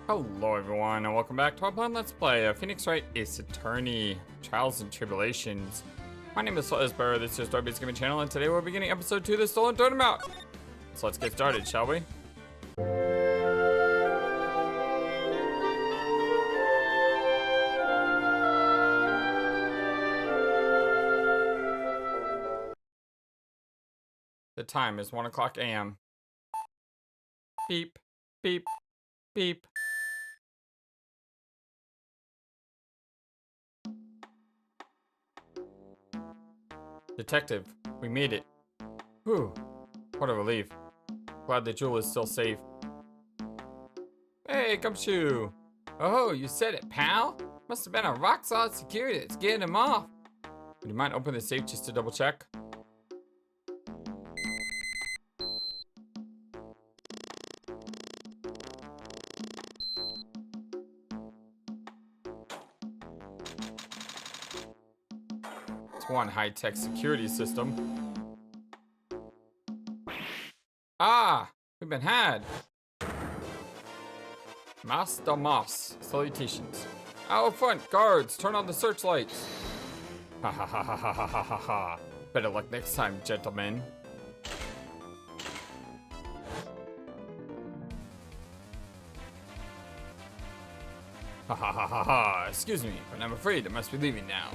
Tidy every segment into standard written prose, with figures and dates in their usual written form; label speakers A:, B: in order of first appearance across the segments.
A: Hello everyone and welcome back to our plan Let's Play Phoenix Wright Ace Attorney Trials and Tribulations. My name is FlightlessBird, this is your Story-Based Gaming channel, and today we're beginning episode 2 of the Stolen Turnabout. So let's get started, shall we? The time is 1 o'clock a.m. Beep, beep, beep. Detective, we made it. Whew, what a relief. Glad the jewel is still safe. Hey, Gumshoe. Oh, you said it, pal. Must have been a rock-solid security that's getting him off. Would you mind opening the safe just to double check? One high-tech security system. Ah, we've been had. Master Moss, salutations. Out front, guards, turn on the searchlights. Ha ha ha ha ha ha ha ha ha. Better luck next time, gentlemen. Ha ha ha ha ha. Excuse me, but I'm afraid I must be leaving now.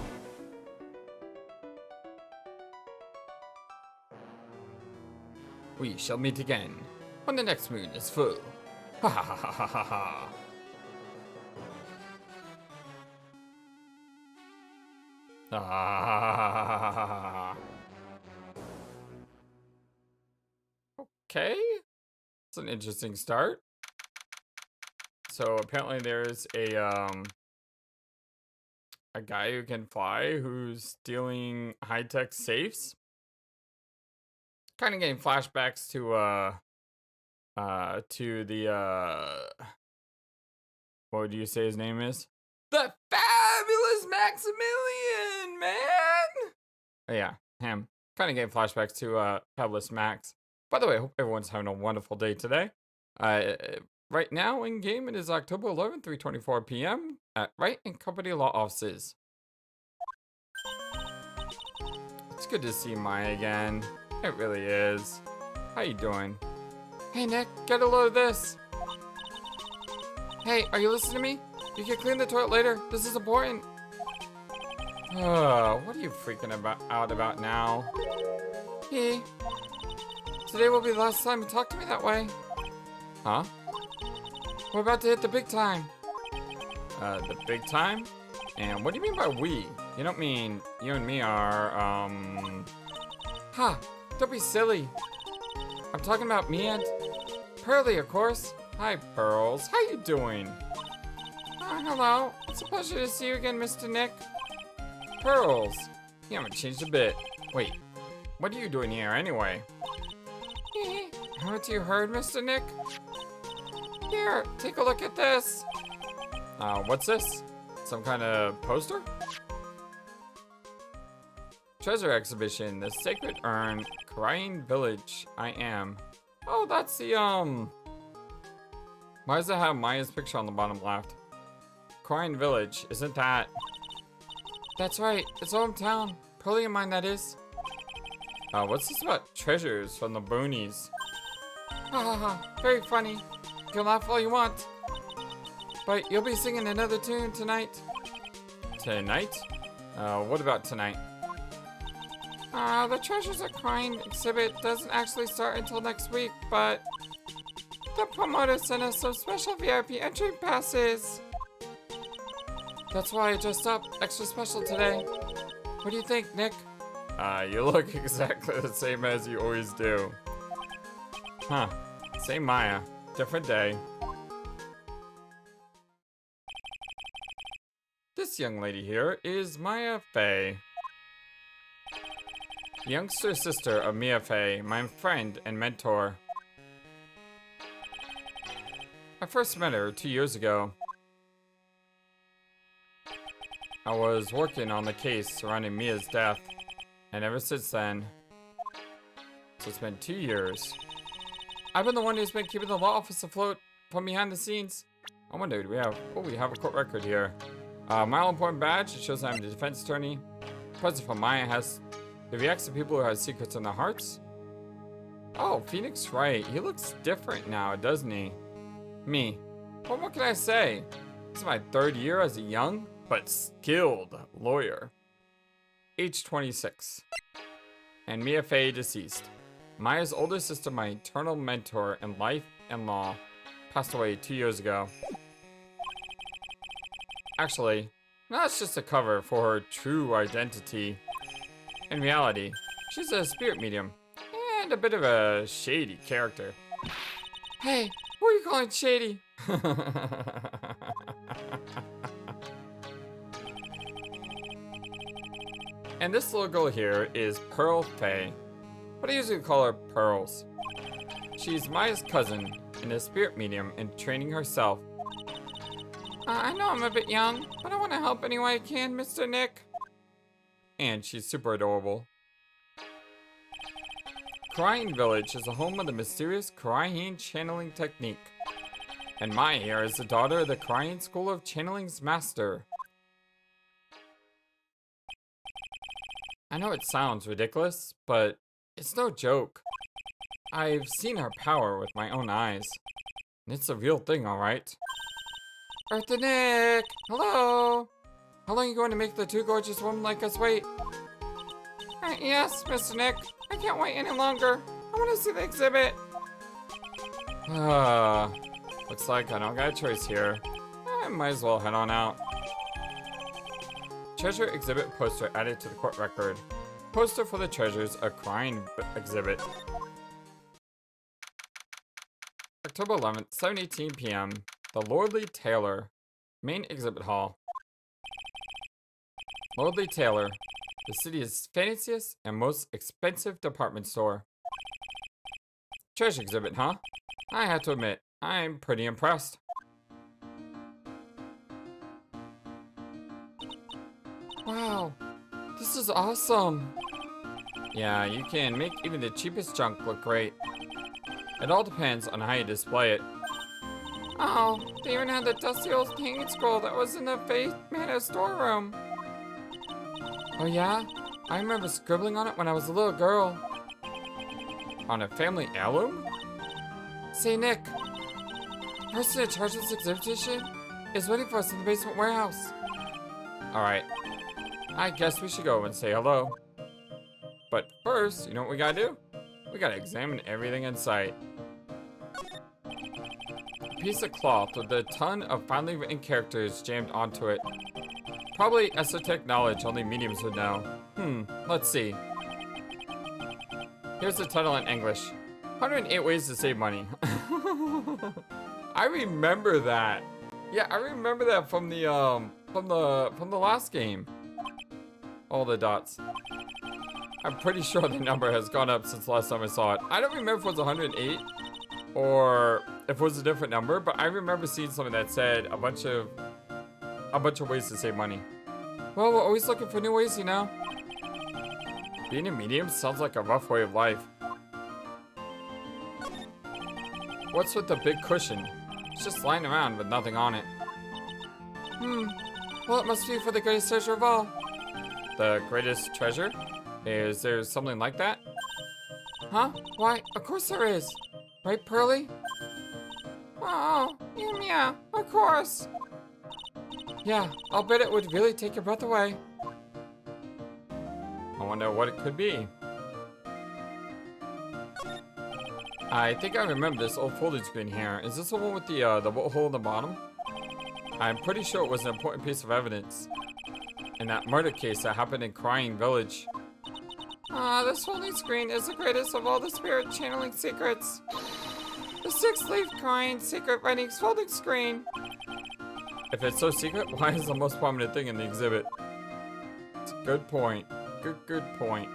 A: We shall meet again when the next moon is full. Ha ha ha ha ha ha. Ah. Okay, it's an interesting start. So apparently there's a guy who can fly who's stealing high-tech safes. Kind of getting flashbacks to the what would you say his name is? The fabulous Maximilian, man. Oh, yeah, him. Kind of getting flashbacks to Fabulous Max. By the way, I hope everyone's having a wonderful day today. Right now in game it is October 11th, 3:24 p.m. at Wright and Company Law Offices. It's good to see Maya again. It really is. How you doing? Hey Nick, get a load of this. Hey, are you listening to me? You can clean the toilet later. This is important. What are you freaking out about now? Hey, today will be the last time you talk to me that way. Huh? We're about to hit the big time. The big time? And what do you mean by we? You don't mean you and me are, Huh. Don't be silly. I'm talking about me and Pearly, of course. Hi, Pearls. How you doing? Hello. It's a pleasure to see you again, Mr. Nick. Pearls. You haven't changed a bit. Wait, what are you doing here anyway? Haven't you heard, Mr. Nick? Here, take a look at this. What's this? Some kind of poster? Treasure exhibition, the Sacred Urn, Crying Village. I am. Oh, that's the, why does it have Maya's picture on the bottom left? Crying Village, isn't that? That's right, it's hometown. Pearly and mine, that is. What's this about treasures from the boonies? Ha ha ha, very funny. You can laugh all you want. But you'll be singing another tune tonight. Tonight? What about tonight? The Treasures Are Crying exhibit doesn't actually start until next week, but the promoter sent us some special VIP entry passes. That's why I dressed up extra special today. What do you think, Nick? You look exactly the same as you always do. Huh. Same Maya. Different day. This young lady here is Maya Faye. Youngster sister of Mia Faye, my friend and mentor. I first met her 2 years ago. I was working on the case surrounding Mia's death, and ever since then, so it's been 2 years. I've been the one who's been keeping the law office afloat from behind the scenes. I wonder, do we have... Oh, we have a court record here. My all-important badge. It shows I'm the defense attorney. Present from Maya has... If you ask the people who have secrets in their hearts? Oh, Phoenix Wright. He looks different now, doesn't he? Me. Well, what can I say? This is my 3rd year as a young, but skilled lawyer. Age 26. And Mia Faye deceased. Maya's older sister, my eternal mentor in life and law, passed away 2 years ago. Actually, that's just a cover for her true identity. In reality, she's a spirit medium and a bit of a shady character. Hey, who are you calling shady? And this little girl here is Pearl Faye, but I usually call her Pearls. She's Maya's cousin and a spirit medium in training herself. I know I'm a bit young, but I want to help any way I can, Mr. Nick. And she's super adorable. Crying Village is the home of the mysterious crying channeling technique. And Maya here is the daughter of the Crying School of Channeling's master. I know it sounds ridiculous, but it's no joke. I've seen her power with my own eyes. And it's a real thing, alright? Eartha Nick! Hello! How long are you going to make the two gorgeous women like us wait? Yes, Mr. Nick. I can't wait any longer. I want to see the exhibit. Looks like I don't got a choice here. I might as well head on out. Treasure exhibit poster added to the court record. Poster for the treasures, a crying exhibit. October 11th, 7:18 p.m. The Lordly Tailor, main exhibit hall. Lordly Tailor, the city's fanciest and most expensive department store. Treasure exhibit, huh? I have to admit, I'm pretty impressed. Wow, this is awesome. Yeah, you can make even the cheapest junk look great. It all depends on how you display it. Oh, they even had the dusty old hanging scroll that was in the Faye Manor storeroom. Oh yeah? I remember scribbling on it when I was a little girl. On a family heirloom? Say, Nick, the person in charge of this exhibition is waiting for us in the basement warehouse. Alright, I guess we should go and say hello. But first, you know what we gotta do? We gotta examine everything in sight. A piece of cloth with a ton of finely written characters jammed onto it. Probably esoteric knowledge only mediums would know. Let's see. Here's the title in English. 108 ways to save money. I remember that. Yeah, I remember that from the last game. All the dots. I'm pretty sure the number has gone up since last time I saw it. I don't remember if it was 108 or if it was a different number, but I remember seeing something that said a bunch of ways to save money. Well, we're always looking for new ways, you know. Being a medium sounds like a rough way of life. What's with the big cushion? It's just lying around with nothing on it. Well, it must be for the greatest treasure of all. The greatest treasure? Is there something like that? Huh? Why, of course there is. Right, Pearly? Oh, yeah, of course. Yeah, I'll bet it would really take your breath away. I wonder what it could be. I think I remember this old folding screen here. Is this the one with the hole in the bottom? I'm pretty sure it was an important piece of evidence in that murder case that happened in Crying Village. This folding screen is the greatest of all the spirit channeling secrets. The 6-leaf Crying secret writings folding screen. If it's so secret, why is the most prominent thing in the exhibit? It's a good point. Good point.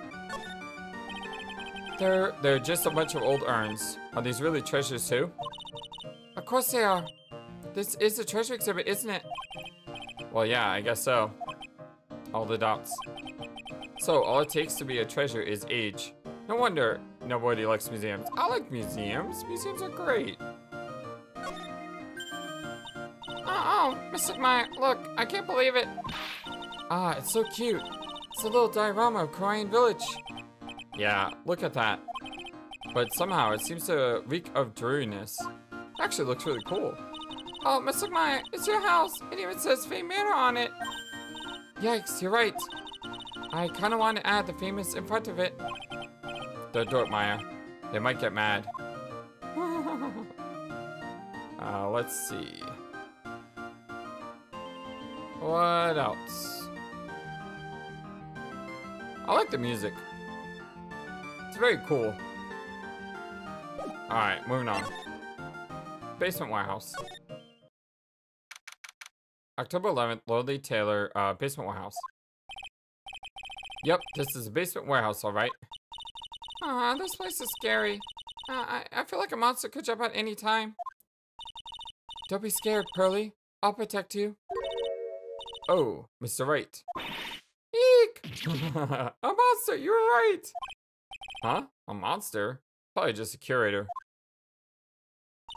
A: They're just a bunch of old urns. Are these really treasures too? Of course they are. This is a treasure exhibit, isn't it? Well, yeah, I guess so. All the dots. So, all it takes to be a treasure is age. No wonder nobody likes museums. I like museums. Museums are great. Oh, Mr. Meyer, look, I can't believe it. Ah, it's so cute. It's a little diorama of Korean village. Yeah, look at that. But somehow it seems to reek of dreariness. It actually looks really cool. Oh, Mr. Meyer, it's your house. It even says Faye Manor on it. Yikes, you're right. I kind of want to add the famous in front of it. Don't do it, Maya. They might get mad. Let's see. What else? I like the music. It's very cool. Alright, moving on. Basement warehouse. October 11th, Lordly Taylor, basement warehouse. Yep, this is a basement warehouse, alright. Aw, this place is scary. I feel like a monster could jump out any time. Don't be scared, Pearly. I'll protect you. Oh, Mr. Wright. Eek! A monster, you were right! Huh? A monster? Probably just a curator.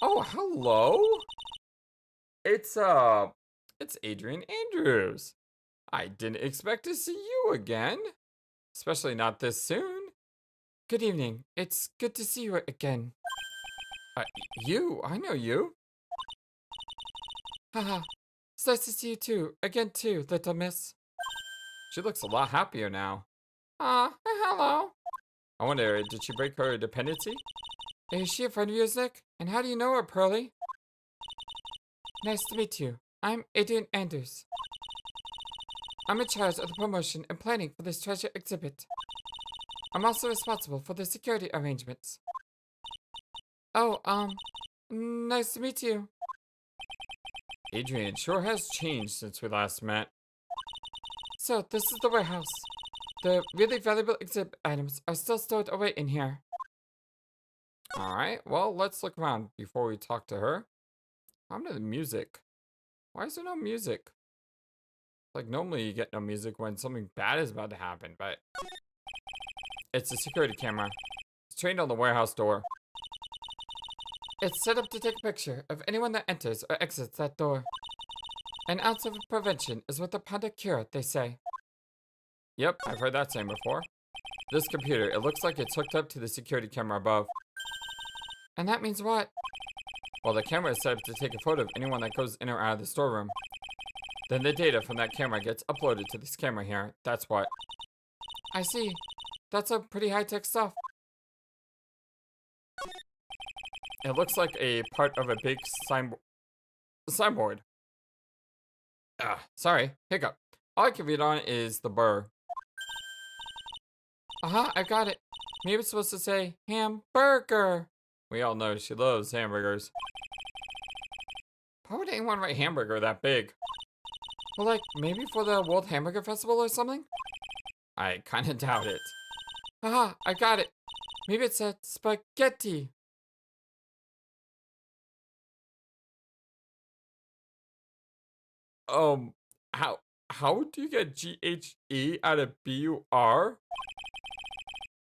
A: Oh, hello? It's Adrian Andrews. I didn't expect to see you again. Especially not this soon. Good evening. It's good to see you again. I know you. Haha. It's nice to see you too. Again too, little miss. She looks a lot happier now. Hello. I wonder, did she break her dependency? Is she a friend of yours, Nick? And how do you know her, Pearly? Nice to meet you. I'm Adrian Anders. I'm in charge of the promotion and planning for this treasure exhibit. I'm also responsible for the security arrangements. Oh, nice to meet you. Adrian sure has changed since we last met. So, this is the warehouse. The really valuable exhibit items are still stored away in here. Alright, well, let's look around before we talk to her. I'm to the music. Why is there no music? Like, normally you get no music when something bad is about to happen, but... It's a security camera. It's trained on the warehouse door. It's set up to take a picture of anyone that enters or exits that door. An ounce of prevention is worth a pound of cure, they say. Yep, I've heard that saying before. This computer, it looks like it's hooked up to the security camera above. And that means what? Well, the camera is set up to take a photo of anyone that goes in or out of the storeroom. Then the data from that camera gets uploaded to this camera here. That's what. I see. That's some pretty high-tech stuff. It looks like a part of a big signboard. Sorry, hiccup. All I can read on is the burr. Aha, I got it. Maybe it's supposed to say hamburger. We all know she loves hamburgers. Why would anyone write hamburger that big? Well, like, maybe for the World Hamburger Festival or something? I kinda doubt it. Aha, I got it. Maybe it said spaghetti. How do you get GHE out of BUR?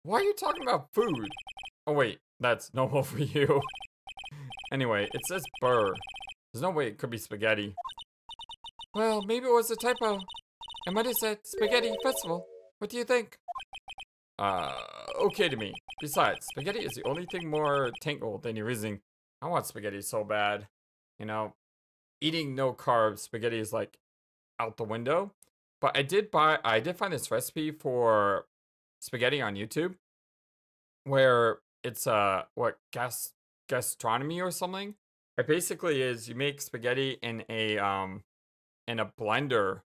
A: Why are you talking about food? Oh wait, that's normal for you. Anyway, it says burr. There's no way it could be spaghetti. Well, maybe it was a typo. It might have said spaghetti festival. What do you think? Okay to me. Besides, spaghetti is the only thing more tangled than your reasoning. I want spaghetti so bad. You know, eating no carbs, spaghetti is like out the window. But I did find this recipe for spaghetti on YouTube where it's gastronomy or something. It basically is you make spaghetti in a blender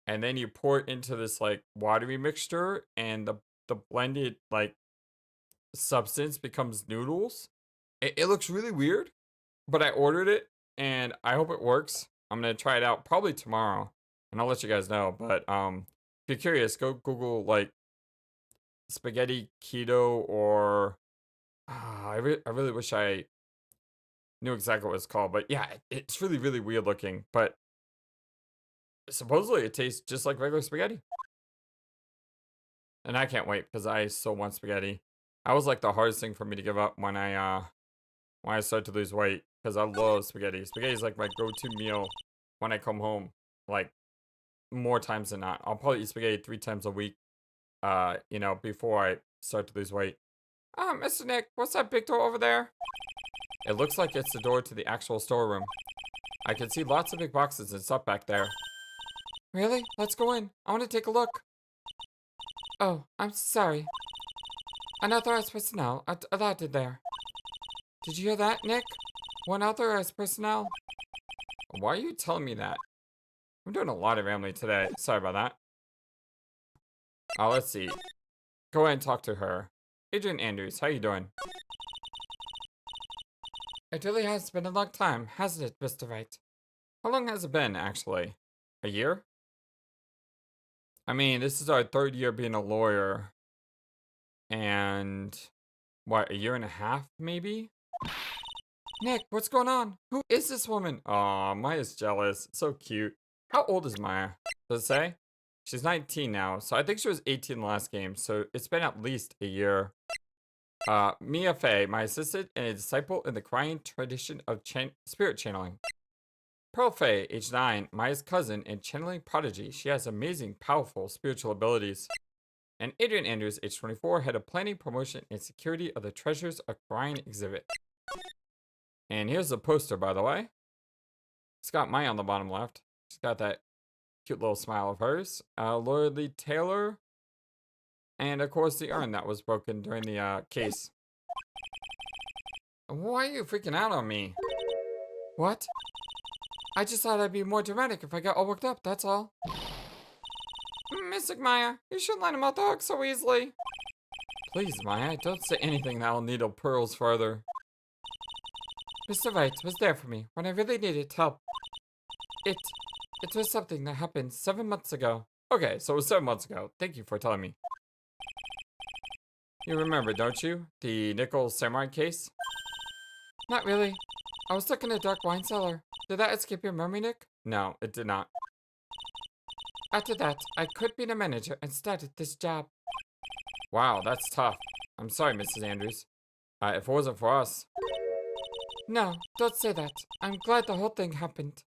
A: and then you pour it into this like watery mixture and the blended like substance becomes noodles. It looks really weird, but I ordered it and I hope it works. I'm gonna try it out probably tomorrow and I'll let you guys know. But if you're curious, go Google like spaghetti keto or I really wish I knew exactly what it's called. But yeah, it's really, really weird looking. But supposedly it tastes just like regular spaghetti. And I can't wait because I so want spaghetti. That was like the hardest thing for me to give up when I started to lose weight because I love spaghetti. Spaghetti is like my go-to meal when I come home. Like, more times than not. I'll probably eat spaghetti 3 times a week, you know, before I start to lose weight. Mr. Nick, what's that big door over there? It looks like it's the door to the actual storeroom. I can see lots of big boxes and stuff back there. Really? Let's go in. I want to take a look. Oh, I'm sorry. Unauthorized personnel are allowed in there. Did you hear that, Nick? Unauthorized personnel. Why are you telling me that? I'm doing a lot of rambling today. Sorry about that. Let's see. Go ahead and talk to her. Adrian Andrews, how you doing? It really has been a long time, hasn't it, Mr. Wright? How long has it been, actually? A year? I mean, this is our 3rd year being a lawyer. And, what, a year and a half, maybe? Nick, what's going on? Who is this woman? Aw, Maya's jealous. It's so cute. How old is Maya? Does it say? She's 19 now, so I think she was 18 in the last game, so it's been at least a year. Mia Faye, my assistant and a disciple in the crying tradition of spirit channeling. Pearl Faye, age 9, Maya's cousin and channeling prodigy. She has amazing, powerful spiritual abilities. And Adrian Andrews, age 24, head of planning, promotion, and security of the Treasures of Crying exhibit. And here's the poster, by the way. It's got Maya on the bottom left. She's got that cute little smile of hers. Laura Lee Taylor. And of course the urn that was broken during the case. Why are you freaking out on me? What? I just thought I'd be more dramatic if I got all worked up, that's all. Mystic Maya, you shouldn't let him off the hook so easily. Please, Maya, don't say anything that'll needle pearls further. Mr. Wright was there for me when I really needed help. It was something that happened 7 months ago. Okay, so it was 7 months ago. Thank you for telling me. You remember, don't you? The nickel samurai case? Not really. I was stuck in a dark wine cellar. Did that escape your memory, Nick? No, it did not. After that, I quit being a manager and started this job. Wow, that's tough. I'm sorry, Mrs. Andrews. If it wasn't for us. No, don't say that. I'm glad the whole thing happened.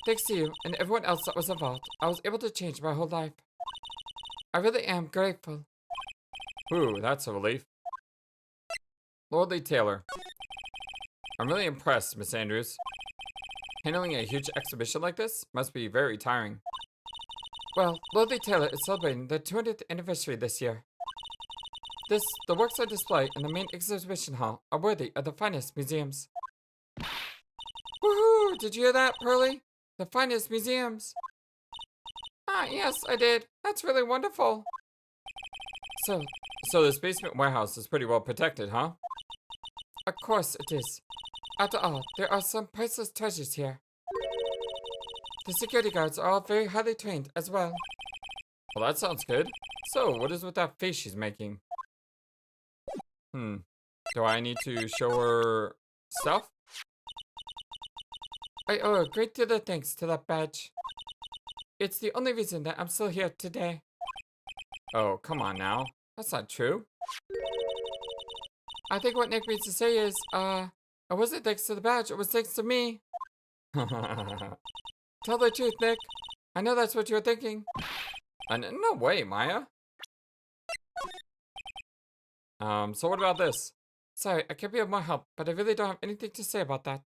A: Thanks to you and everyone else that was involved, I was able to change my whole life. I really am grateful. Ooh, that's a relief. Lord Lee Taylor. I'm really impressed, Miss Andrews. Handling a huge exhibition like this must be very tiring. Well, Lord Lee Taylor is celebrating the 200th anniversary this year. The works on display in the main exhibition hall are worthy of the finest museums. Woohoo! Did you hear that, Pearly? The finest museums. Ah, yes, I did. That's really wonderful. So this basement warehouse is pretty well protected, huh? Of course it is. After all, there are some priceless treasures here. The security guards are all very highly trained as well. Well, that sounds good. So, what is with that face she's making? Do I need to show her stuff? I owe a great deal of thanks to that badge. It's the only reason that I'm still here today. Oh, come on now. That's not true. I think what Nick means to say is, it wasn't thanks to the badge, it was thanks to me. Tell the truth, Nick. I know that's what you're thinking. No way, Maya. So what about this? Sorry, I can't be of more help, but I really don't have anything to say about that.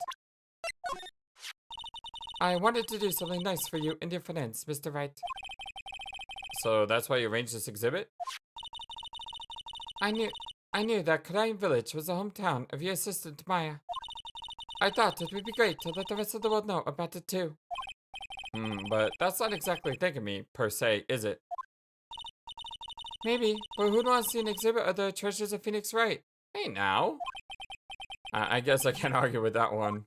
A: I wanted to do something nice for you and your friends, Mr. Wright. So that's why you arranged this exhibit? I knew that Crying Village was the hometown of your assistant, Maya. I thought it would be great to let the rest of the world know about it too. But that's not exactly thanking me, per se, is it? Maybe, but who'd want to see an exhibit of the treasures of Phoenix Wright? Hey, now. I guess I can't argue with that one.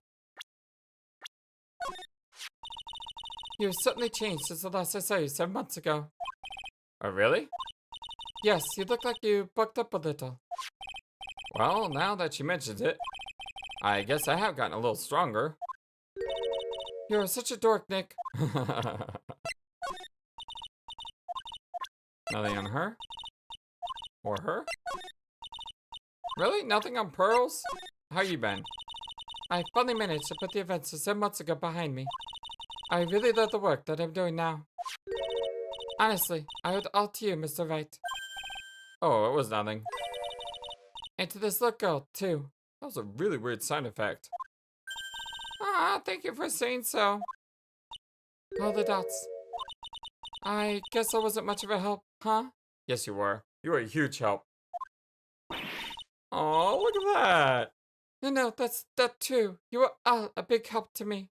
A: You've certainly changed since the last I saw you 7 months ago. Oh, really? Yes, you look like you bucked up a little. Well, now that she mentions it, I guess I have gotten a little stronger. You're such a dork, Nick. Nothing on her? Or her? Really? Nothing on Pearls? How you been? I finally managed to put the events of 7 months ago behind me.
B: I really love the work that I'm doing now. Honestly, I owe it all to you, Mr. Wright.
A: Oh, it was nothing.
B: And to this little girl, too.
A: That was a really weird sound effect.
B: Ah, thank you for saying so. All the dots. I guess I wasn't much of a help, huh?
A: Yes, you were. You were a huge help. Oh, look at that.
B: No, that too. You were all a big help to me.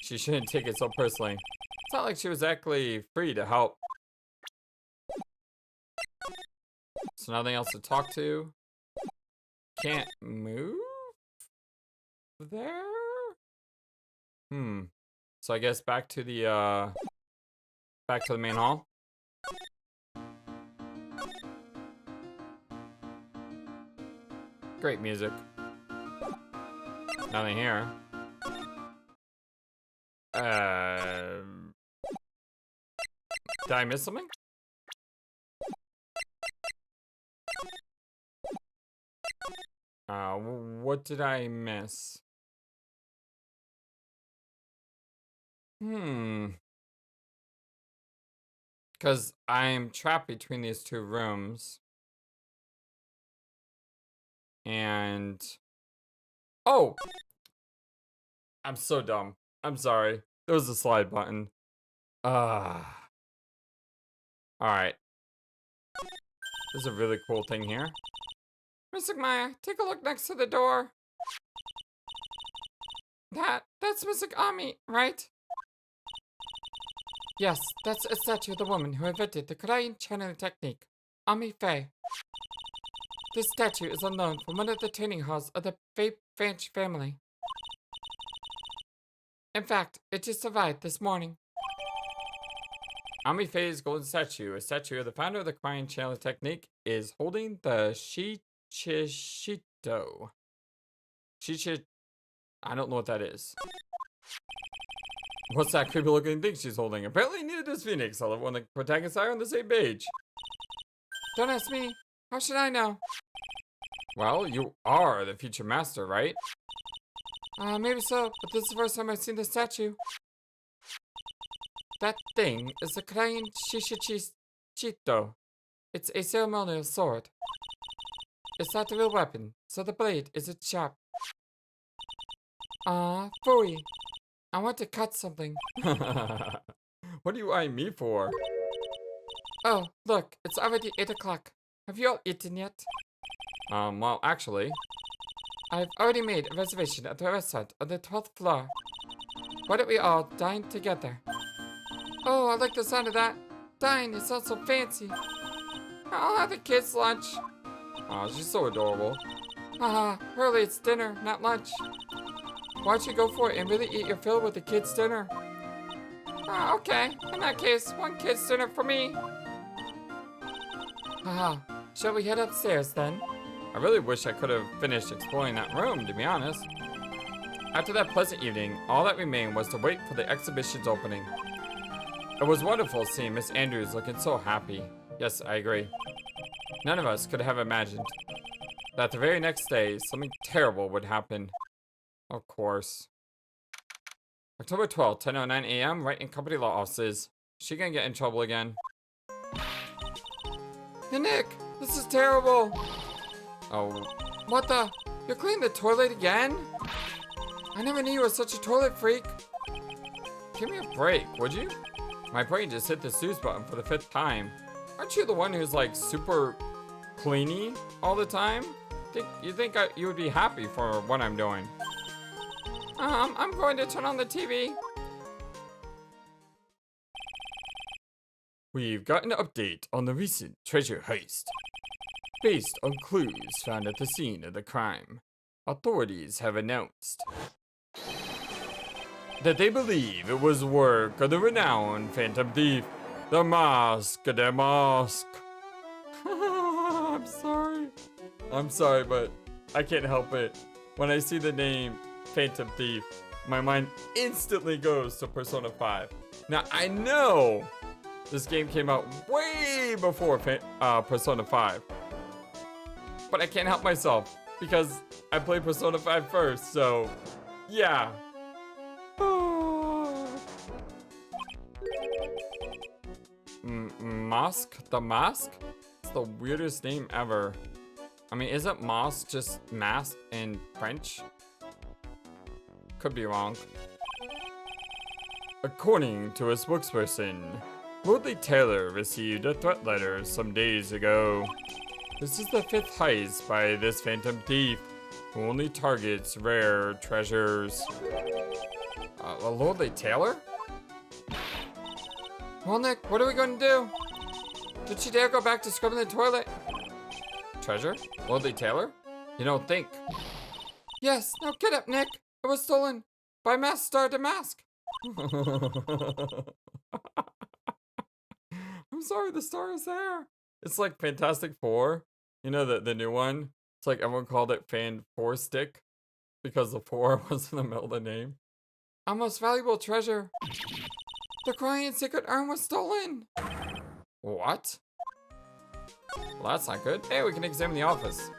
A: She shouldn't take it so personally. It's not like she was actually free to help. So nothing else to talk to. Can't move? There? So I guess back to the main hall. Great music. Nothing here. Did I miss something? What did I miss? Because I'm trapped between these two rooms. And... Oh! I'm so dumb. I'm sorry. There was a slide button. Alright. There's a really cool thing here.
B: Mr. Maya, take a look next to the door. That's Mr. Ami, right? Yes, that's a statue of the woman who invented the Korean channeling technique, Ami Faye. This statue is on loan from one of the training halls of the Faye Branch family. In fact, it just arrived this morning.
A: Ami Faye's golden statue, a statue of the founder of the Korean channeling technique, is holding the Shichishito. I don't know what that is. What's that creepy looking thing she's holding? Apparently neither does Phoenix, although when the protagonists are on the same page.
B: Don't ask me. How should I know?
A: Well, you are the future master, right?
B: Maybe so, but this is the first time I've seen the statue. That thing is the Korean Shichishito. It's a ceremonial sword. It's not a real weapon, so the blade isn't sharp. Fooey. I want to cut something.
A: What do you eyeing me for?
B: Oh, look, it's already 8 o'clock. Have you all eaten yet?
A: Well, actually...
B: I've already made a reservation at the restaurant on the 12th floor. Why don't we all dine together? Oh, I like the sound of that. Dine, it sounds so fancy. I'll have the kids' lunch.
A: Oh, she's so adorable.
B: Hurley, it's dinner, not lunch. Why don't you go for it and really eat your fill with the kids' dinner? Okay. In that case, one kid's dinner for me. Shall we head upstairs then?
A: I really wish I could have finished exploring that room, to be honest. After that pleasant evening, all that remained was to wait for the exhibition's opening. It was wonderful seeing Miss Andrews looking so happy. Yes, I agree. None of us could have imagined that the very next day, something terrible would happen. Of course. October 12th, 10:09 a.m., Wright and Company Law Offices. Is she gonna get in trouble again?
B: Hey, Nick, this is terrible.
A: Oh.
B: What the? You're cleaning the toilet again? I never knew you were such a toilet freak.
A: Give me a break, would you? My brain just hit the snooze button for the 5th time. Aren't you the one who's like super cleany all the time? You think you would be happy for what I'm doing?
B: I'm going to turn on the TV.
A: We've got an update on the recent treasure heist. Based on clues found at the scene of the crime, authorities have announced that they believe it was work of the renowned phantom thief, the Mask de Mask. I'm sorry, but I can't help it. When I see the name Phantom Thief, my mind instantly goes to Persona 5. Now, I know this game came out way before Persona 5. But I can't help myself because I played Persona 5 first, so yeah. Mosque? The Mosque? It's the weirdest name ever. I mean, isn't mosque just mask in French? Could be wrong. According to a spokesperson, Woodley Taylor received a threat letter some days ago. This is the 5th heist by this phantom thief, who only targets rare treasures. Lordly Taylor?
B: Well, Nick, what are we going to do? Don't you dare go back to scrubbing the toilet.
A: Treasure? Lordly Taylor? You don't think?
B: Yes, now get up, Nick. It was stolen by Mask Star Damask.
A: I'm sorry, the star is there. It's like Fantastic Four. You know, the new one? It's like everyone called it Fan 4 Stick because the 4 was in the middle of the name.
B: Our most valuable treasure. The crying secret urn was stolen.
A: What? Well, that's not good. Hey, we can examine the office.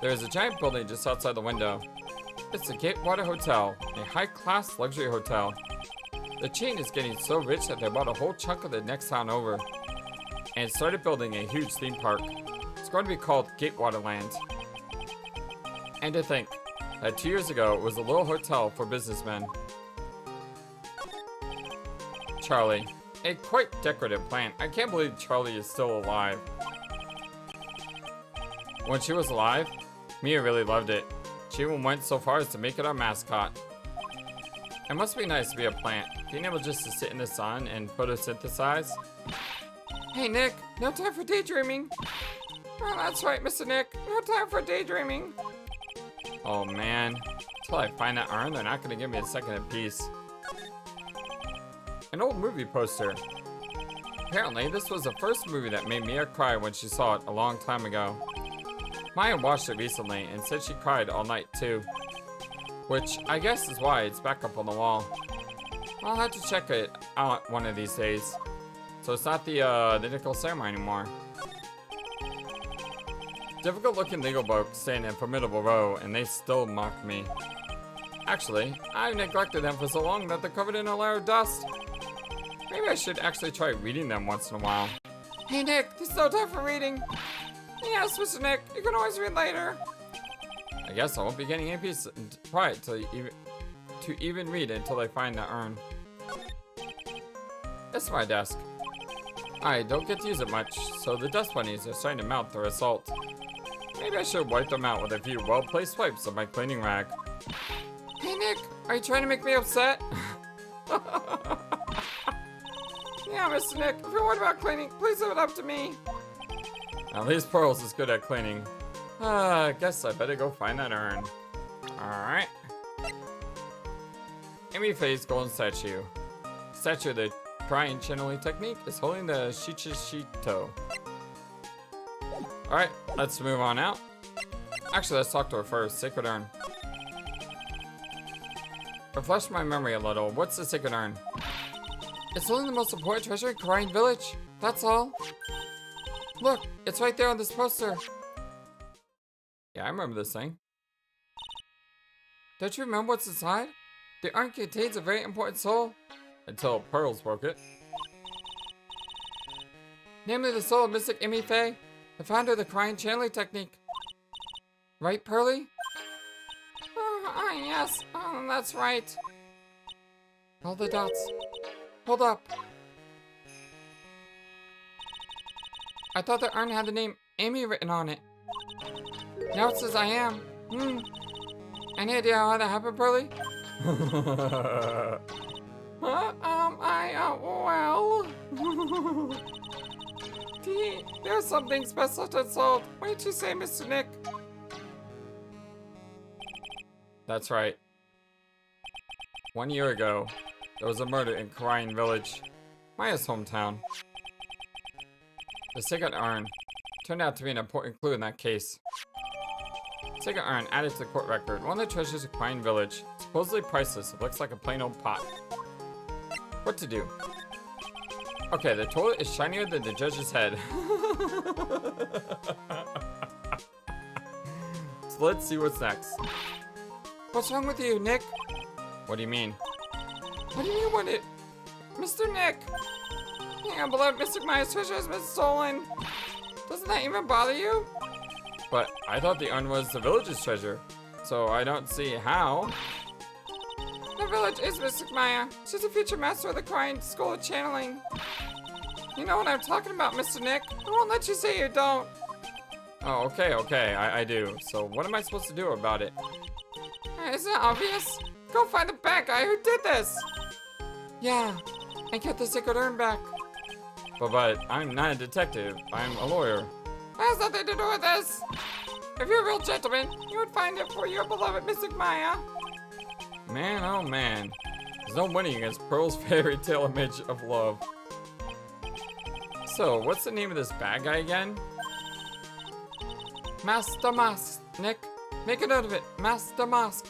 A: There is a giant building just outside the window. It's the Gatewater Hotel, a high-class luxury hotel. The chain is getting so rich that they bought a whole chunk of the next town over and started building a huge theme park. It's going to be called Gatewaterland. And to think that 2 years ago it was a little hotel for businessmen. Charlie, a quite decorative plant. I can't believe Charlie is still alive. When she was alive, Mia really loved it. She even went so far as to make it our mascot. It must be nice to be a plant, being able just to sit in the sun and photosynthesize.
B: Hey, Nick, no time for daydreaming. Oh, that's right, Mr. Nick. No time for daydreaming.
A: Oh man, until I find that urn, they're not gonna give me a second apiece. An old movie poster. Apparently, this was the first movie that made Mia cry when she saw it a long time ago. Maya watched it recently and said she cried all night too. Which I guess is why it's back up on the wall. I'll have to check it out one of these days. So it's not the nickel ceremony anymore. Difficult looking legal folks stand in a formidable row and they still mock me. Actually, I've neglected them for so long that they're covered in a layer of dust. Maybe I should actually try reading them once in a while.
B: Hey Nick, there's no time for reading. Yes, Mr. Nick, you can always read later.
A: I guess I won't be getting any peace and quiet to even read until I find the urn. That's my desk. I don't get to use it much, so the dust bunnies are starting to mount their assault. Maybe I should wipe them out with a few well-placed wipes of my cleaning rag.
B: Hey Nick, are you trying to make me upset? Yeah, Mr. Nick, if you're worried about cleaning, please leave it up to me.
A: At least Pearls is good at cleaning. I guess I better go find that urn. Alright. Amy Faye's golden statue. Statue of the crying channeling technique is holding the Shichishito. Alright, let's move on out. Actually, let's talk to her first. Sacred urn. Refresh my memory a little. What's the sacred urn?
B: It's only the most important treasure in Crying Village. That's all. Look, it's right there on this poster.
A: Yeah, I remember this thing.
B: Don't you remember what's inside? The urn contains a very important soul.
A: Until Pearls broke it.
B: Namely the soul of Mystic Amy Faye, the founder of the Crying Channeling Technique. Right, Pearly? Yes, that's right. All the dots. Hold up. I thought the urn had the name Amy written on it. Now it says I am. Any idea how that happened, Pearly? Well. There's something special to solve. What did you say, Mr. Nick?
A: That's right. 1 year ago, there was a murder in Crying Village, Maya's hometown. The sacred urn turned out to be an important clue in that case. Sacred urn added to the court record, one of the treasures of Crying Village, supposedly priceless. It looks like a plain old pot. What to do? Okay, the toilet is shinier than the judge's head. So let's see what's next.
B: What's wrong with you, Nick?
A: What do you mean?
B: What do you mean, what it? Mr. Nick! Yeah, beloved Mystic Maya's treasure has been stolen. Doesn't that even bother you?
A: But I thought the urn was the village's treasure, so I don't see how.
B: The village is Mystic Maya. She's a future master of the Crying School of Channeling. You know what I'm talking about, Mr. Nick. I won't let you say you don't.
A: Oh, okay, I do. So what am I supposed to do about it?
B: Isn't it obvious? Go find the bad guy who did this. Yeah, and get the sacred urn back.
A: But I'm not a detective. I'm a lawyer.
B: That has nothing to do with this. If you're a real gentleman, you would find it for your beloved Mystic Maya.
A: Man, oh man. There's no winning against Pearl's fairy tale image of love. So, what's the name of this bad guy again?
B: Master Mask, Nick. Make a note of it. Master Mask.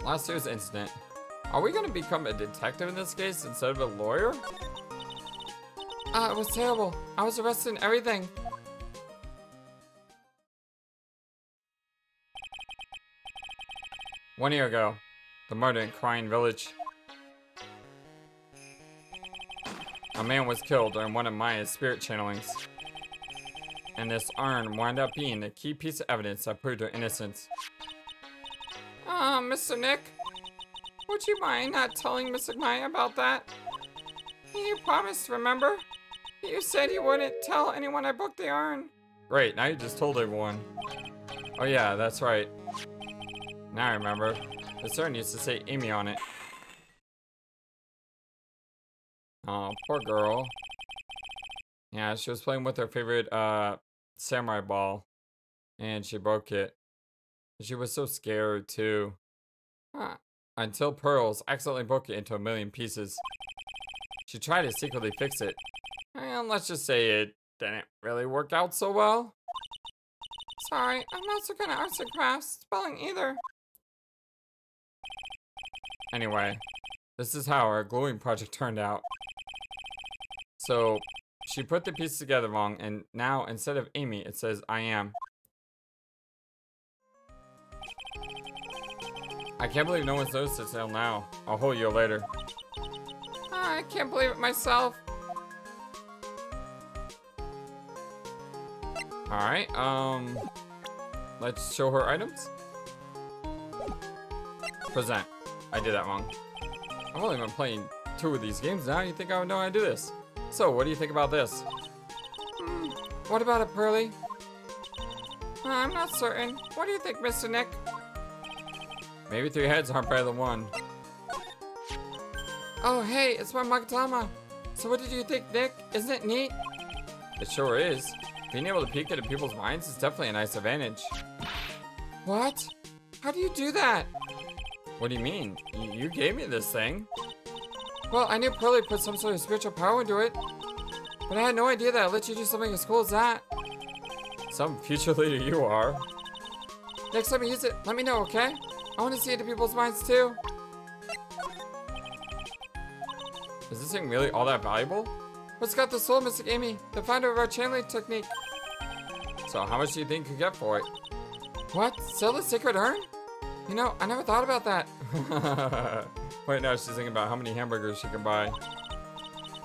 A: Last year's incident. Are we gonna become a detective in this case instead of a lawyer?
B: It was terrible. I was arrested and everything.
A: One year ago, the murder in Crying Village. A man was killed during one of Maya's spirit channelings. And this urn wound up being the key piece of evidence that proved her innocence.
B: Mr. Nick, would you mind not telling Mr. Maya about that? You promised, remember? You said you wouldn't tell anyone I booked the urn.
A: Great, now you just told everyone. Oh yeah, that's right. Now I remember. This urn used to say Amy on it. Oh, poor girl. Yeah, she was playing with her favorite samurai ball. And she broke it. She was so scared too. Until Pearls accidentally broke it into a million pieces. She tried to secretly fix it. And let's just say it didn't really work out so well.
B: Sorry, I'm not so good at arts and crafts, spelling either.
A: Anyway, this is how our gluing project turned out. So, she put the pieces together wrong, and now instead of Amy, it says I am. I can't believe no one's noticed it till now. I'll hold you later.
B: I can't believe it myself.
A: Alright, let's show her items. Present. I did that wrong. I've only been playing 2 of these games now. You think I would know how to do this? So, what do you think about this?
B: What about it, Pearly? I'm not certain. What do you think, Mr. Nick?
A: Maybe 3 heads aren't better than 1.
B: Oh, hey, it's my Magatama. So what did you think, Nick? Isn't it neat?
A: It sure is. Being able to peek into people's minds is definitely a nice advantage.
B: What? How do you do that?
A: What do you mean? You gave me this thing.
B: Well, I knew Pearly put some sort of spiritual power into it. But I had no idea that I'd let you do something as cool as that.
A: Some future leader you are.
B: Next time you use it, let me know, okay? I want to see into people's minds too.
A: Is this thing really all that valuable?
B: What's got the soul, Mystic Amy, the founder of our channeling technique?
A: So how much do you think you could get for it?
B: What? Sell the sacred urn? You know, I never thought about that.
A: Right now she's thinking about how many hamburgers she can buy.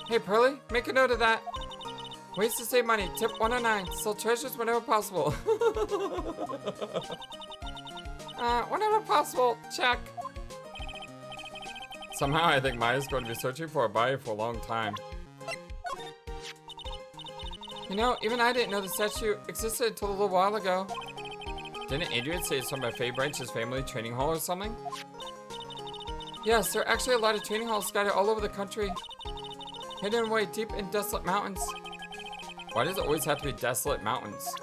B: Hey Pearly, make a note of that. Ways to save money, tip 109, sell treasures whenever possible. Whenever possible, check.
A: Somehow I think Maya's going to be searching for a buyer for a long time.
B: You know, even I didn't know the statue existed until a little while ago.
A: Didn't Adrian say it's from a Faye branch's family training hall or something?
B: Yes, there are actually a lot of training halls scattered all over the country. Hidden away deep in desolate mountains.
A: Why does it always have to be desolate mountains?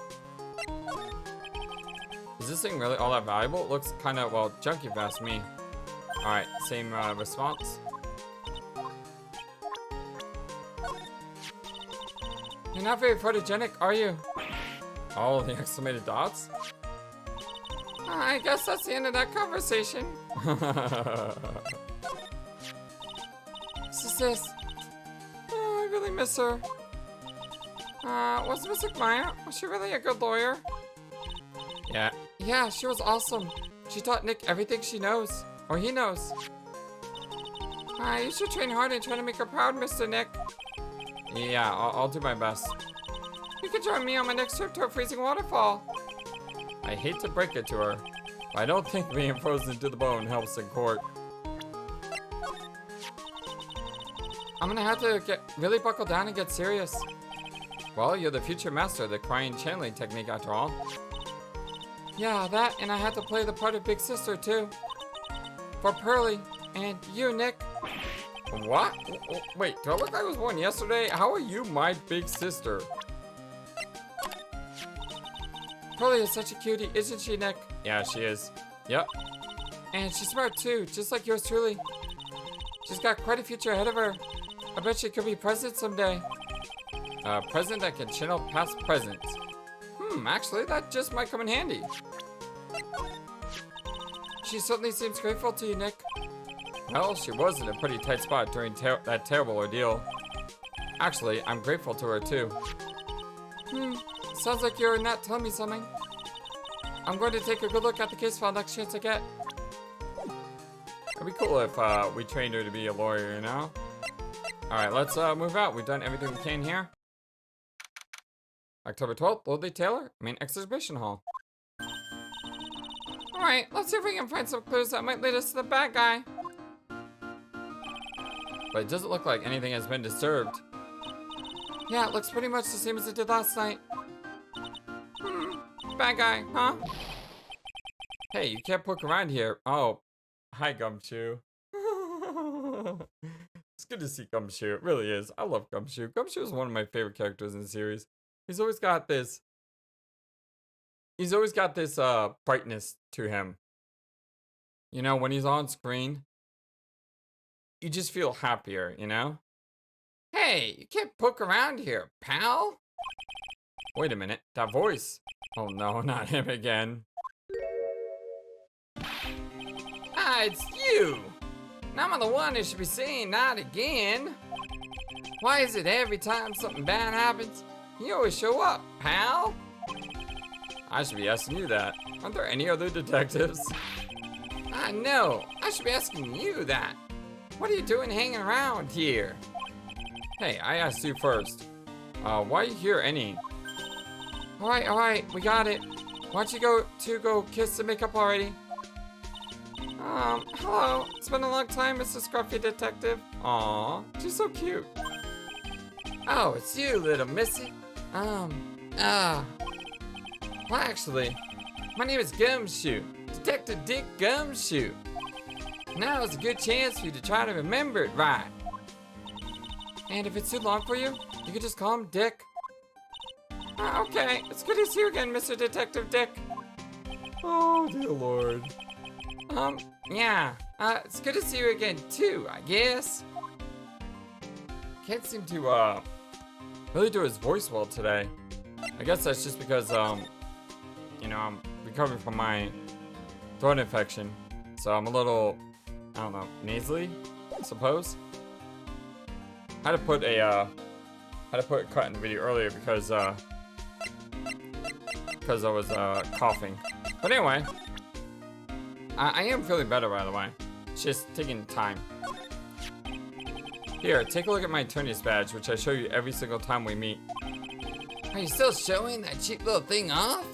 A: Is this thing really all that valuable? It looks kind of, well, junky if you ask me. Alright, same response.
B: You're not very photogenic, are you?
A: Oh, the exclamated dots?
B: I guess that's the end of that conversation. Sis, oh, I really miss her. Was Mrs. Maya? Was she really a good lawyer?
A: Yeah.
B: Yeah, she was awesome. She taught Nick everything she knows. Or he knows. You should train hard and try to make her proud, Mr. Nick.
A: Yeah, I'll do my best.
B: You can join me on my next trip to a freezing waterfall.
A: I hate to break it to her, but I don't think being frozen to the bone helps in court.
B: I'm gonna have to really buckle down and get serious.
A: Well, you're the future master of the crying channeling technique after all.
B: Yeah, that, and I had to play the part of Big Sister too. For Pearly, and you, Nick.
A: What? Wait, do I look like I was born yesterday? How are you my big sister?
B: Pearly is such a cutie, isn't she, Nick?
A: Yeah, she is. Yep.
B: And she's smart too, just like yours truly. She's got quite a future ahead of her. I bet she could be president someday.
A: Present that can channel past presents. Actually, that just might come in handy.
B: She certainly seems grateful to you, Nick.
A: Well, she was in a pretty tight spot during that terrible ordeal. Actually, I'm grateful to her too.
B: Sounds like you're not telling me something. I'm going to take a good look at the case file next chance I get.
A: It'd be cool if we trained her to be a lawyer, you know? Alright, let's move out. We've done everything we can here. October 12th, Lordly Taylor, main exhibition hall.
B: Alright, let's see if we can find some clues that might lead us to the bad guy.
A: But it doesn't look like anything has been disturbed.
B: Yeah, it looks pretty much the same as it did last night. Bad guy, huh?
A: Hey, you can't poke around here. Oh, hi Gumshoe. It's good to see Gumshoe, it really is. I love Gumshoe. Gumshoe is one of my favorite characters in the series. He's always got this brightness to him. You know, when he's on screen, you just feel happier, you know?
B: Hey, you can't poke around here, pal.
A: Wait a minute, that voice. Oh no, not him again.
B: Ah, it's you. I'm the one who should be saying not again. Why is it every time something bad happens, you always show up, pal?
A: I should be asking you that. Aren't there any other detectives?
B: I know. I should be asking you that. What are you doing hanging around here?
A: Hey, I asked you first. Why are you here, any?
B: Alright, we got it. Why don't you go kiss and make up already? Hello. It's been a long time, Mr. Scruffy Detective.
A: Aw, she's so cute.
B: Oh, it's you, little missy. Well, actually, my name is Gumshoe. Detective Dick Gumshoe. Now is a good chance for you to try to remember it right. And if it's too long for you, you can just call him Dick. Okay, it's good to see you again, Mr. Detective Dick.
A: Oh, dear Lord.
B: Yeah, it's good to see you again too, I guess.
A: Can't seem to, really do his voice well today. I guess that's just because, you know, I'm recovering from my throat infection. So I'm a little, I don't know, nasally, I suppose. I had to put a cut in the video earlier because I was, coughing. But anyway, I am feeling better, by the way. It's just taking time. Here, take a look at my attorney's badge, which I show you every single time we meet.
B: Are you still showing that cheap little thing off?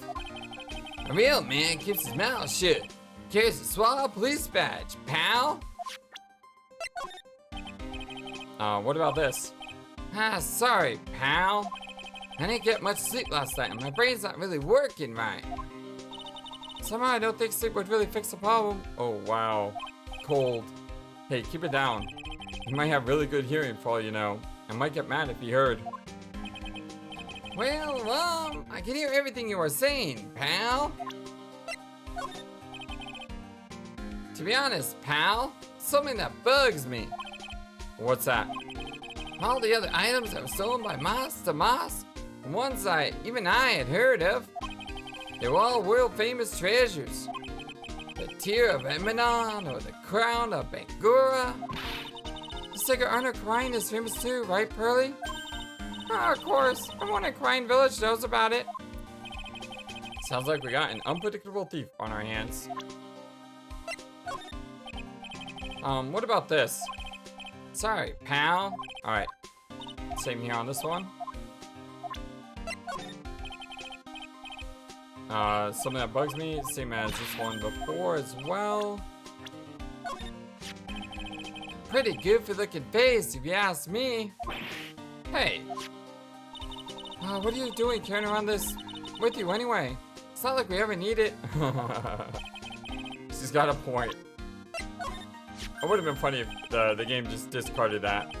B: A real man keeps his mouth shut. Carries a swallow police badge, pal.
A: What about this?
B: Sorry, pal. I didn't get much sleep last night and my brain's not really working right. Somehow I don't think sleep would really fix the problem.
A: Oh, wow. Cold. Hey, keep it down. You might have really good hearing for all you know. I might get mad if he heard.
B: Well, I can hear everything you are saying, pal. To be honest, pal, something that bugs me.
A: What's that?
B: All the other items that were stolen by Moss to Moss, the ones even I had heard of, they were all world famous treasures. The Tear of Eminon or the Crown of Bangura. The Sacred Honor Shrine is famous too, right, Pearly? Of course, everyone in Crying Village knows about it.
A: Sounds like we got an unpredictable thief on our hands. What about this?
B: Sorry, pal.
A: Alright. Same here on this one. Something that bugs me, same as this one before as well.
B: Pretty goofy looking face, if you ask me.
A: Hey,
B: What are you doing carrying around this with you anyway? It's not like we ever need it.
A: she's got a point. It would have been funny if the game just discarded that.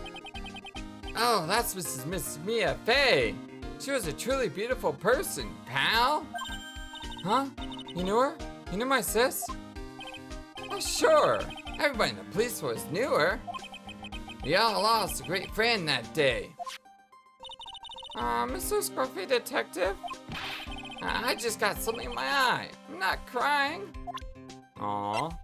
B: Oh, that's Miss Mia Faye. She was a truly beautiful person, pal. Huh? You knew her? You knew my sis? Oh, sure. Everybody in the police force knew her. We all lost a great friend that day. Mr. Scruffy Detective? I just got something in my eye. I'm not crying.
A: Aww.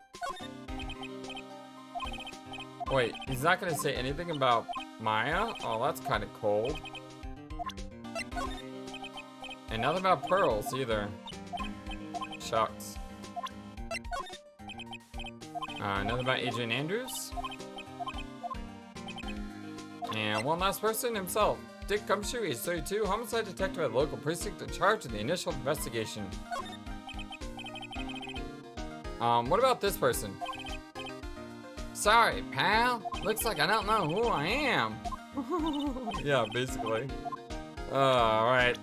A: Wait, he's not gonna say anything about Maya? Oh, that's kind of cold. And nothing about pearls either. Shucks. Nothing about Adrian Andrews. And one last person himself. Dick Gumshoe, age 32, homicide detective at the local precinct in charge of the initial investigation. What about this person?
B: Sorry, pal. Looks like I don't know who I am.
A: Yeah, basically. Alright.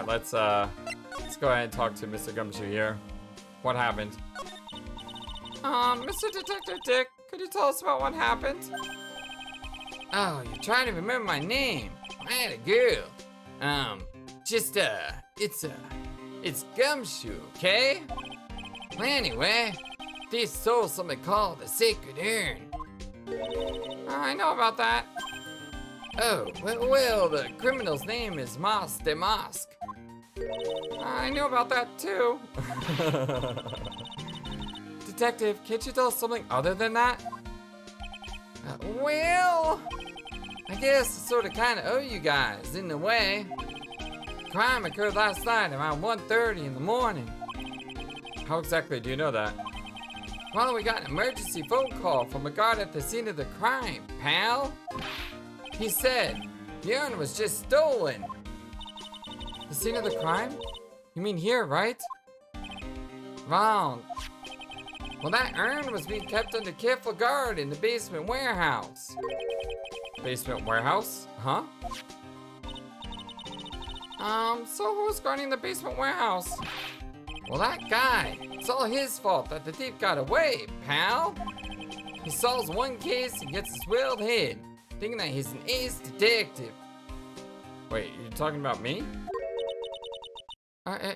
A: Let's go ahead and talk to Mr. Gumshoe here. What happened?
B: Mr. Detective Dick, could you tell us about what happened? Oh, you're trying to remember my name. I had a girl. It's Gumshoe, okay? Well, anyway, they stole something called the Sacred Urn. I know about that. Oh, well, the criminal's name is Mas de Mosque. I knew about that too. Detective, can't you tell us something other than that? Well, I guess I sort of kind of owe you guys in a way. Crime occurred last night around 1:30 in the morning.
A: How exactly do you know that?
B: Well, we got an emergency phone call from a guard at the scene of the crime, pal. He said the urn was just stolen.
A: The scene of the crime? You mean here, right?
B: Wrong. Well, that urn was being kept under careful guard in the basement warehouse.
A: Basement warehouse? Huh?
B: So who's guarding the basement warehouse? Well, that guy. It's all his fault that the thief got away, pal. He solves one case and gets his world head, thinking that he's an ace detective.
A: Wait, you're talking about me?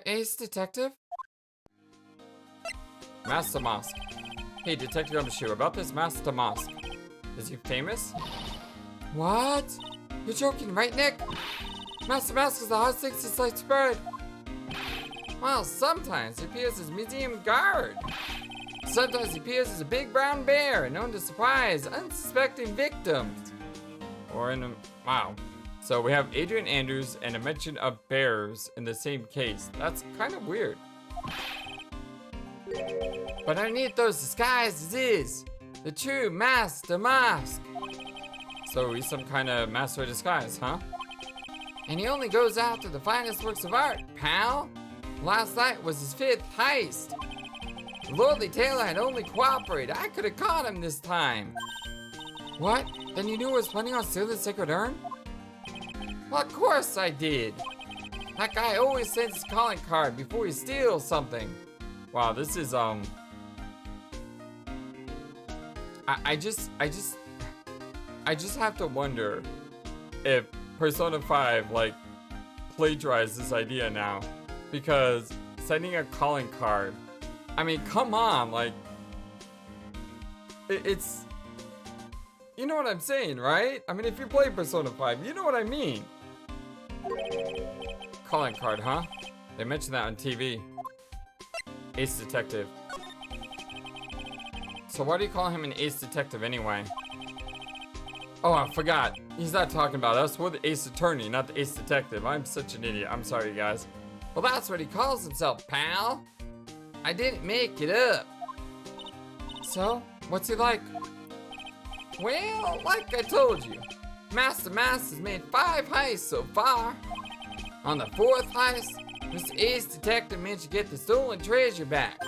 B: Ace detective?
A: Master Mosque. Hey, Detective Gumshoe, about this Master Mosque. Is he famous?
B: What? You're joking, right, Nick? Master Mosque is the hot thing since sliced bread. Well, sometimes he appears as museum guard. Sometimes he appears as a big brown bear known to surprise unsuspecting victims.
A: Wow. So we have Adrian Andrews and a mention of bears in the same case. That's kind of weird.
B: But underneath those disguises is the true Master Mosque.
A: So he's some kind of master of disguise, huh?
B: And he only goes after the finest works of art, pal. Last night was his 5th heist. The lordly tailor had only cooperated. I could have caught him this time.
A: What? Then you knew he was planning on stealing the Sacred Urn?
B: Well, of course I did. That guy always sends his calling card before he steals something.
A: Wow, this is I just have to wonder if Persona 5 like plagiarized this idea now, because sending a calling card, I mean, come on, like it's, you know what I'm saying, right? I mean, if you play Persona 5, you know what I mean. Calling card, huh? They mentioned that on TV. Ace Detective. So why do you call him an Ace Detective anyway? Oh, I forgot. He's not talking about us. We're the Ace Attorney, not the Ace Detective. I'm such an idiot. I'm sorry, guys.
B: Well, that's what he calls himself, pal. I didn't make it up.
A: So, what's he like?
B: Well, like I told you, Master Mass has made 5 heists so far. On the 4th heist, Mr. Ace Detective managed to get the stolen treasure back.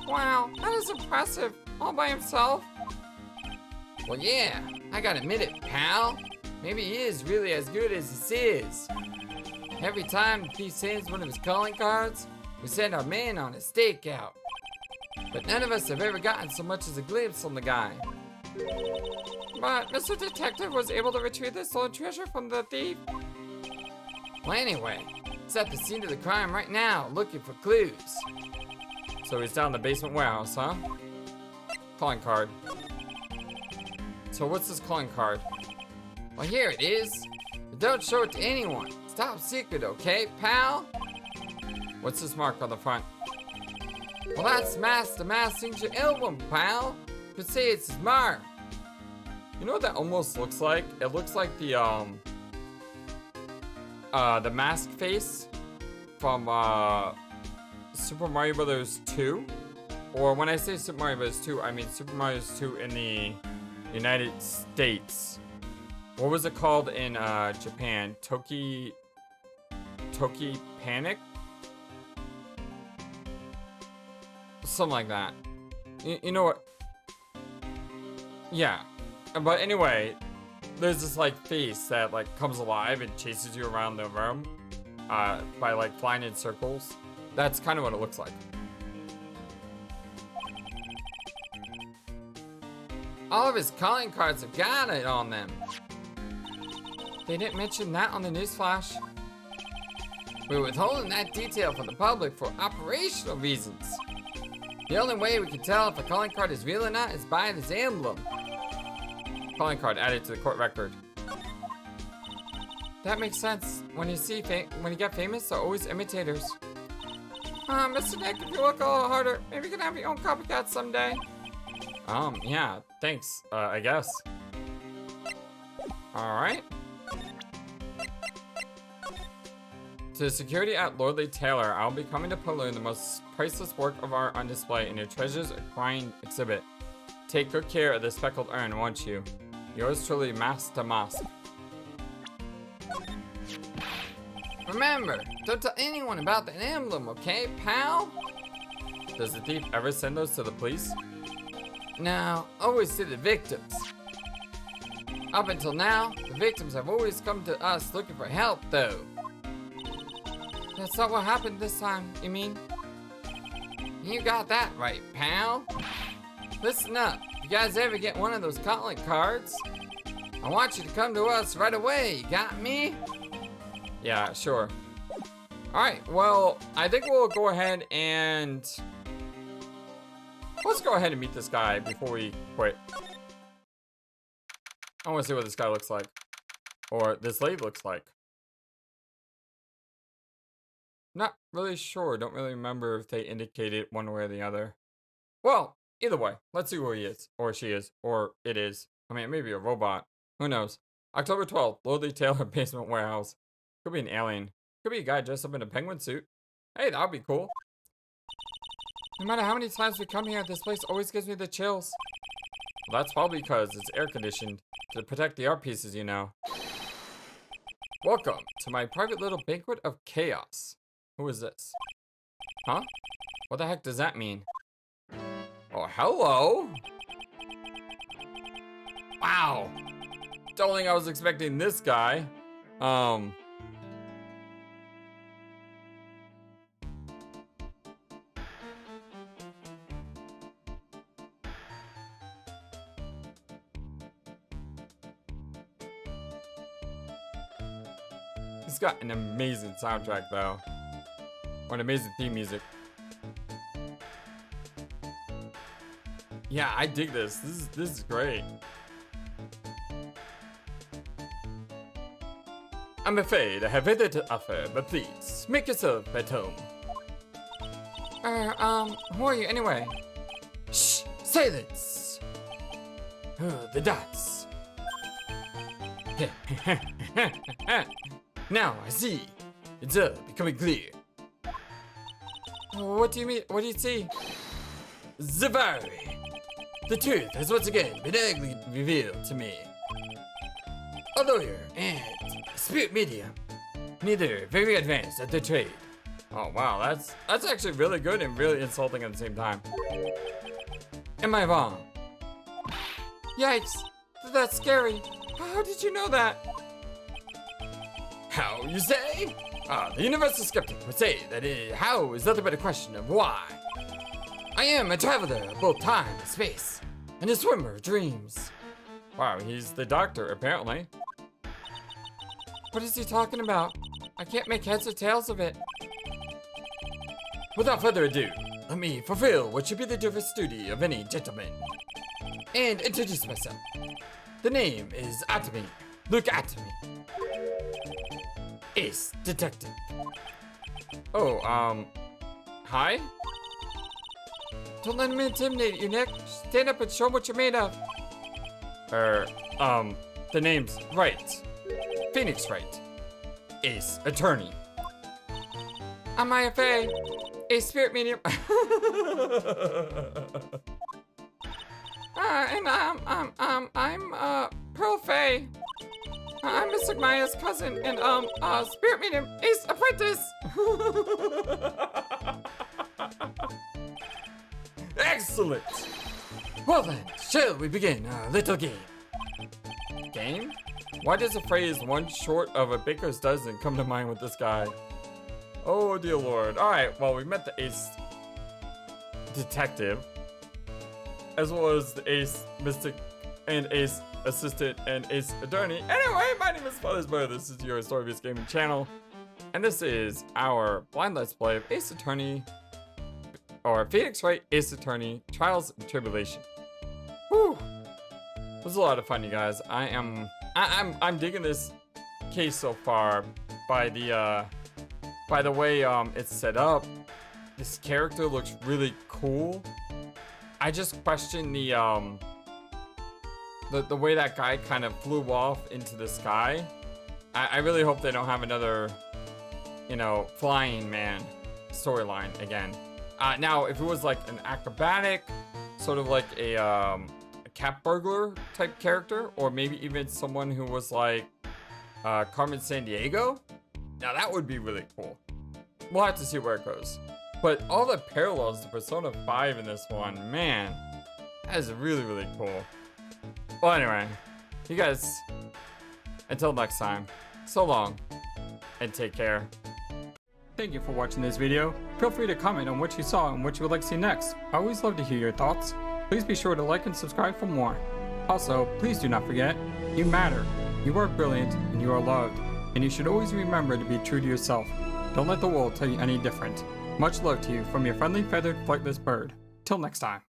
B: Wow, that is impressive. All by himself? Well, yeah, I gotta admit it, pal. Maybe he is really as good as he says. Every time the thief sends one of his calling cards, we send our men on a stakeout. But none of us have ever gotten so much as a glimpse on the guy. But Mr. Detective was able to retrieve the stolen treasure from the thief. Well, anyway, he's at the scene of the crime right now, looking for clues.
A: So he's down in the basement warehouse, huh? Calling card. So what's this calling card?
B: Well, here it is. But don't show it to anyone. It's top secret, okay, pal?
A: What's this mark on the front?
B: Well, that's Master Mass signature album, pal. You could say it's his mark.
A: You know what that almost looks like? It looks like the mask face from Super Mario Bros. 2. Or when I say Super Mario Bros. 2, I mean Super Mario Bros. 2 in the United States. What was it called in Japan? Toki Panic? Something like that. You know what? Yeah. But anyway, there's this like face that like comes alive and chases you around the room by like flying in circles. That's kind of what it looks like.
B: All of his calling cards have got it on them. They didn't mention that on the newsflash. We're withholding that detail from the public for operational reasons. The only way we can tell if a calling card is real or not is by this emblem.
A: Calling card added to the court record.
B: That makes sense. When you get famous, they're always imitators. Mr. Nick, if you look a little harder, maybe you can have your own copycat someday.
A: Yeah, thanks, I guess. Alright. To security at Lordly Taylor, I'll be coming to Paloon, the most priceless work of art on display in your treasures acquiring exhibit. Take good care of the speckled urn, won't you? Yours truly, Master Mask.
B: Remember, don't tell anyone about the emblem, okay, pal?
A: Does the thief ever send those to the police?
B: No, always to the victims. Up until now, the victims have always come to us looking for help, though. That's not what happened this time, you mean? You got that right, pal. Listen up, if you guys ever get one of those calling cards, I want you to come to us right away, you got me?
A: Yeah, sure. Alright, well, I think we'll go ahead and... Let's go ahead and meet this guy before we quit. I want to see what this guy looks like. Or this lady looks like. Not really sure. Don't really remember if they indicated one way or the other. Well, either way, let's see who he is. Or she is. Or it is. I mean, maybe a robot. Who knows? October 12th, Lordly Taylor Basement Warehouse. Could be an alien. Could be a guy dressed up in a penguin suit. Hey, that would be cool.
B: No matter how many times we come here, this place always gives me the chills.
A: Well, that's probably because it's air conditioned to protect the art pieces, you know. Welcome to my private little banquet of chaos. Who is this? Huh? What the heck does that mean? Oh, hello! Wow! Don't think I was expecting this guy. He's got an amazing soundtrack, though. Or an amazing theme music. Yeah, I dig this. This is great. I'm afraid I have little to offer, but please, make yourself at home.
B: Who are you anyway?
A: Shh! Silence! The dots. Now I see. It's becoming clear.
B: What do you mean? What do you see?
A: Zavari! The truth has once again been ugly revealed to me. a lawyer, and a spirit medium. Neither very advanced at the trade. Oh wow, that's actually really good and really insulting at the same time. Am I wrong?
B: Yikes, that's scary. How did you know that?
A: How you say? The universal skeptic would say that how is nothing but a question of why. I am a traveler of both time and space, and a swimmer of dreams. Wow, he's the doctor, apparently.
B: What is he talking about? I can't make heads or tails of it.
A: Without further ado, let me fulfill what should be the dearest duty of any gentleman, and introduce myself. The name is Atomy. Look at me. Ace Detective. Oh, hi?
B: Don't let him intimidate you, Nick. Stand up and show him what you're made of.
A: The name's Wright. Phoenix Wright. Ace Attorney.
B: I'm Faye, a spirit medium. And I'm Pearl Faye. I'm Mr. Maya's cousin and spirit medium Ace Apprentice.
A: Excellent. Well then, shall we begin our little game? Game? Why does the phrase one short of a baker's dozen come to mind with this guy? Oh dear lord. Alright, well we met the Ace Detective, as well as the Ace Mystic and Ace Assistant and Ace Attorney. Anyway, my name is FlightlessBird. This is your story-based gaming channel, and this is our blind let's play of Ace Attorney, or Phoenix Wright Ace Attorney Trials and Tribulations. Whew. It was a lot of fun, you guys. I'm digging this case so far by the way it's set up. This character looks really cool. I just question the way that guy kind of flew off into the sky. I really hope they don't have another, flying man storyline again. Now, if it was like an acrobatic, sort of like a cat burglar type character, or maybe even someone who was like Carmen Sandiego, now that would be really cool. We'll have to see where it goes. But all the parallels to Persona 5 in this one, man, that is really, really cool. Well, anyway, you guys, until next time, so long, and take care. Thank you for watching this video. Feel free to comment on what you saw and what you would like to see next. I always love to hear your thoughts. Please be sure to like and subscribe for more. Also, please do not forget, you matter, you are brilliant, and you are loved. And you should always remember to be true to yourself. Don't let the world tell you any different. Much love to you from your friendly feathered flightless bird. Till next time.